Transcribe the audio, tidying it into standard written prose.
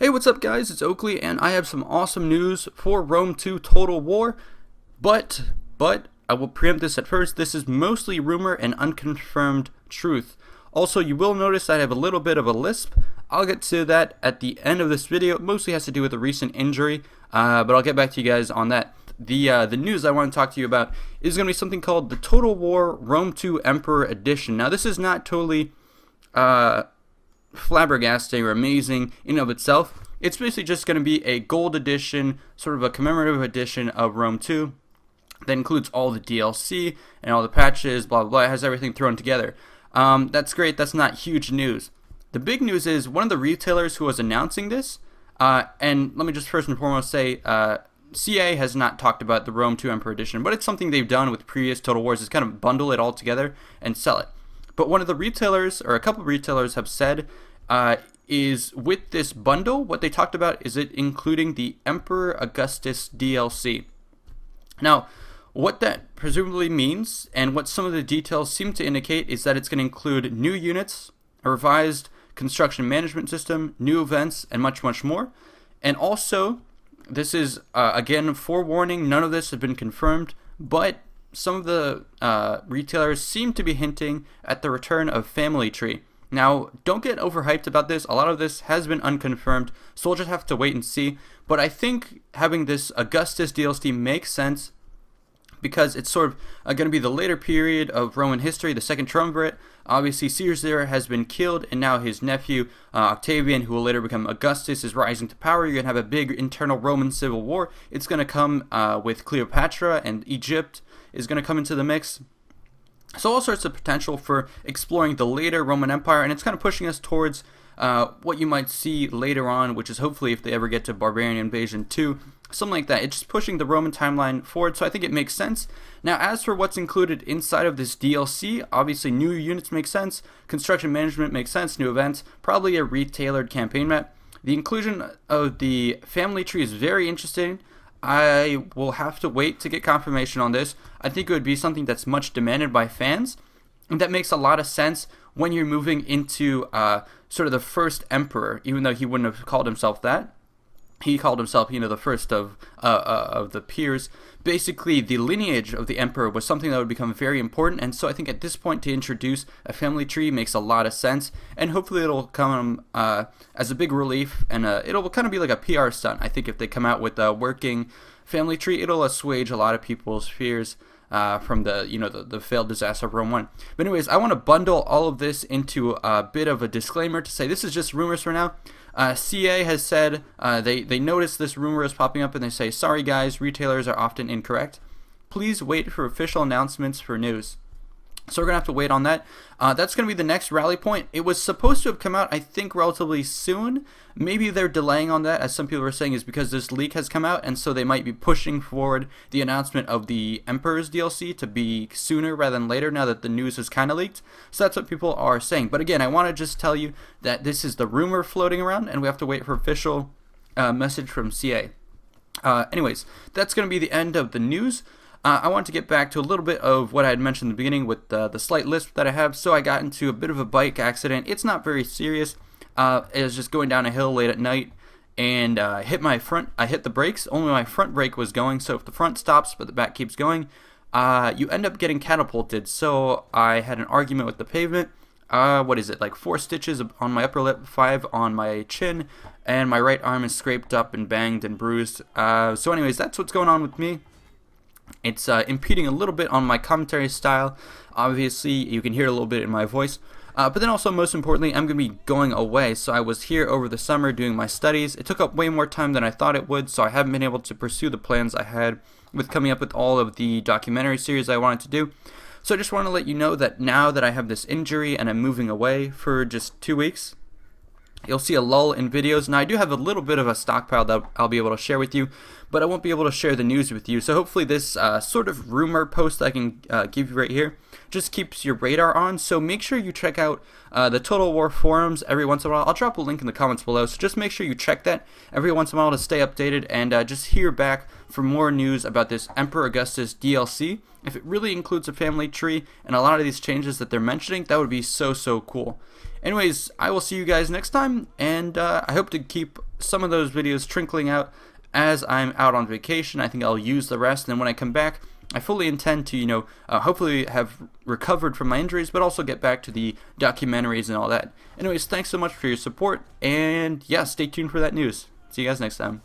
Hey, what's up guys, it's Oakley, and I have some awesome news for Rome 2 Total War, but I will preempt this at first. This is mostly rumor and unconfirmed truth. Also, you will notice I have a little bit of a lisp. I'll get to that at the end of this video. It mostly has to do with a recent injury, but I'll get back to you guys on that. The news I want to talk to you about is going to be something called the Total War Rome 2 Emperor Edition. Now, this is not totally flabbergasting or amazing in and of itself. It's basically just going to be a gold edition, sort of a commemorative edition of Rome 2 that includes all the DLC and all the patches, blah blah blah. It has everything thrown together. That's great. That's not huge news. The big news is one of the retailers who was announcing this, and let me just first and foremost say, CA has not talked about the Rome 2 Emperor Edition, but it's something they've done with previous Total Wars, is kind of bundle it all together and sell it. But one of the retailers, or a couple of retailers, have said is with this bundle, what they talked about is it including the Emperor Augustus DLC. Now, what that presumably means, and what some of the details seem to indicate, is that it's going to include new units, a revised construction management system, new events, and much, much more. And also, this is, again, forewarning, none of this has been confirmed, but some of the retailers seem to be hinting at the return of Family Tree. Now, don't get overhyped about this. A lot of this has been unconfirmed, so we'll just have to wait and see. But I think having this Augustus DLC makes sense because it's sort of going to be the later period of Roman history, the second triumvirate. Obviously, Caesar has been killed, and now his nephew, Octavian, who will later become Augustus, is rising to power. You're going to have a big internal Roman civil war. It's going to come with Cleopatra, and Egypt is going to come into the mix. So all sorts of potential for exploring the later Roman Empire, and it's kind of pushing us towards what you might see later on, which is hopefully if they ever get to Barbarian Invasion 2, something like that. It's just pushing the Roman timeline forward, so I think it makes sense. Now, as for what's included inside of this DLC, obviously new units make sense, construction management makes sense, new events, probably a retailored campaign map. The inclusion of the family tree is very interesting. I will have to wait to get confirmation on this. I think it would be something that's much demanded by fans, and that makes a lot of sense when you're moving into sort of the first emperor, even though he wouldn't have called himself that. He called himself, the first of the peers. Basically, the lineage of the emperor was something that would become very important, and so I think at this point to introduce a family tree makes a lot of sense, and hopefully it'll come as a big relief, and it'll kind of be like a PR stunt. I think if they come out with a working family tree, it'll assuage a lot of people's fears from the failed disaster of Rome 1. But anyways, I want to bundle all of this into a bit of a disclaimer to say this is just rumors for now. CA has said they noticed this rumor is popping up, and they say, sorry guys, retailers are often incorrect. Please wait for official announcements for news. So we're going to have to wait on that. That's going to be the next rally point. It was supposed to have come out, I think, relatively soon. Maybe they're delaying on that, as some people are saying, is because this leak has come out, and so they might be pushing forward the announcement of the Emperor's DLC to be sooner rather than later, now that the news is kind of leaked. So that's what people are saying. But again, I want to just tell you that this is the rumor floating around, and we have to wait for official message from CA. Anyways, that's going to be the end of the news. I want to get back to a little bit of what I had mentioned in the beginning with the slight lisp that I have. So I got into a bit of a bike accident. It's not very serious. It was just going down a hill late at night, and I hit the brakes. Only my front brake was going, so if the front stops but the back keeps going, you end up getting catapulted. So I had an argument with the pavement. Like 4 stitches on my upper lip, 5 on my chin, and my right arm is scraped up and banged and bruised. So anyways, that's what's going on with me. It's impeding a little bit on my commentary style. Obviously, you can hear it a little bit in my voice. But then also, most importantly, I'm going to be going away. So I was here over the summer doing my studies. It took up way more time than I thought it would, so I haven't been able to pursue the plans I had with coming up with all of the documentary series I wanted to do. So I just want to let you know that now that I have this injury and I'm moving away for just 2 weeks, you'll see a lull in videos. Now, I do have a little bit of a stockpile that I'll be able to share with you, but I won't be able to share the news with you. So hopefully this sort of rumor post I can give you right here just keeps your radar on. So make sure you check out the Total War forums every once in a while. I'll drop a link in the comments below, so just make sure you check that every once in a while to stay updated, and just hear back for more news about this Emperor Augustus DLC. If it really includes a family tree and a lot of these changes that they're mentioning, that would be so cool. Anyways, I will see you guys next time, and I hope to keep some of those videos trickling out as I'm out on vacation. I think I'll use the rest, and then when I come back, I fully intend to, hopefully have recovered from my injuries, but also get back to the documentaries and all that. Anyways, thanks so much for your support, and yeah, stay tuned for that news. See you guys next time.